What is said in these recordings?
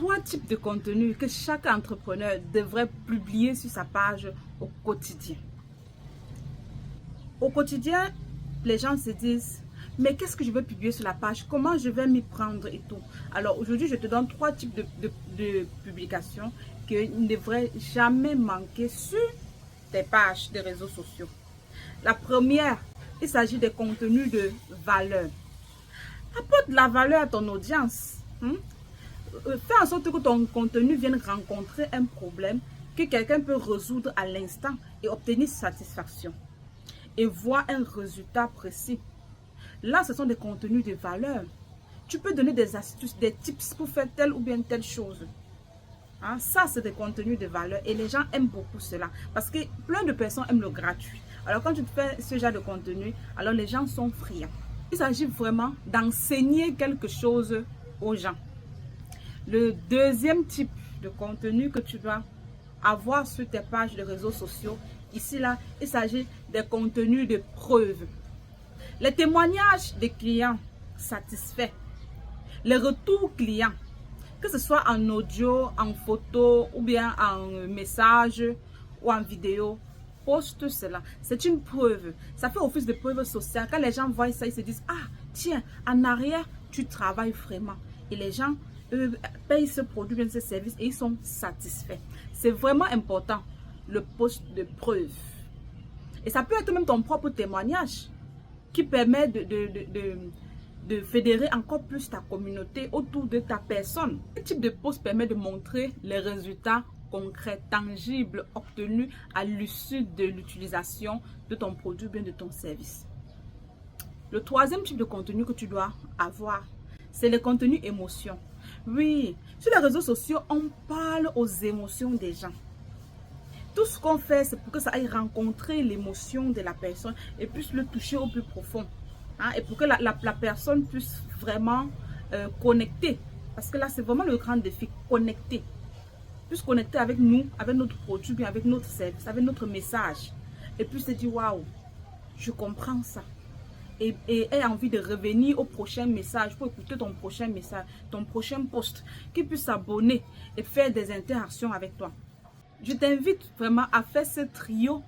3 types de contenus que chaque entrepreneur devrait publier sur sa page au quotidien. Au quotidien, les gens se disent, mais qu'est-ce que je vais publier sur la page? Comment je vais m'y prendre et tout? Alors aujourd'hui, je te donne 3 types de publications qui ne devraient jamais manquer sur tes pages de réseaux sociaux. La première, il s'agit des contenus de valeur. Apporte de la valeur à ton audience. Fais en sorte que ton contenu vienne rencontrer un problème que quelqu'un peut résoudre à l'instant et obtenir satisfaction. Et voir un résultat précis. Là, ce sont des contenus de valeur. Tu peux donner des astuces, des tips pour faire telle ou bien telle chose. Ça, c'est des contenus de valeur et les gens aiment beaucoup cela. Parce que plein de personnes aiment le gratuit. Alors, quand tu fais ce genre de contenu, alors les gens sont friands. Il s'agit vraiment d'enseigner quelque chose aux gens. Le deuxième type de contenu que tu dois avoir sur tes pages de réseaux sociaux, ici, là, il s'agit des contenus de preuves. Les témoignages des clients satisfaits, les retours clients, que ce soit en audio, en photo ou bien en message ou en vidéo, poste cela. C'est une preuve. Ça fait office de preuve sociale. Quand les gens voient ça, ils se disent, ah, tiens, en arrière, tu travailles vraiment. Et les gens payent ce produit, bien ce service et ils sont satisfaits. C'est vraiment important, le poste de preuve. Et ça peut être même ton propre témoignage qui permet de fédérer encore plus ta communauté autour de ta personne. Ce type de post permet de montrer les résultats concrets, tangibles, obtenus à l'issue de l'utilisation de ton produit ou bien de ton service. Le troisième type de contenu que tu dois avoir, c'est le contenu émotion. Oui, sur les réseaux sociaux, on parle aux émotions des gens. Tout ce qu'on fait, c'est pour que ça aille rencontrer l'émotion de la personne et puisse le toucher au plus profond. Et pour que la personne puisse vraiment connecter. Parce que là, c'est vraiment le grand défi, connecter. Puisse connecter avec nous, avec notre produit, bien avec notre service, avec notre message. Et puis se dire, waouh, je comprends ça. Et ait envie de revenir au prochain message, pour écouter ton prochain message, ton prochain post, qui puisse s'abonner et faire des interactions avec toi. Je t'invite vraiment à faire ce trio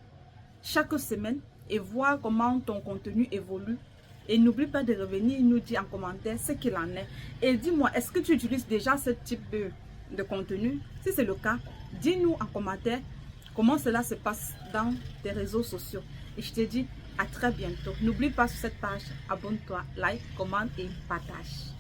chaque semaine et voir comment ton contenu évolue. Et n'oublie pas de revenir nous dire en commentaire ce qu'il en est. Et dis-moi, est-ce que tu utilises déjà ce type de contenu? Si c'est le cas, dis-nous en commentaire comment cela se passe dans tes réseaux sociaux. Et je te dis à très bientôt. N'oublie pas sur cette page, abonne-toi, like, commente et partage.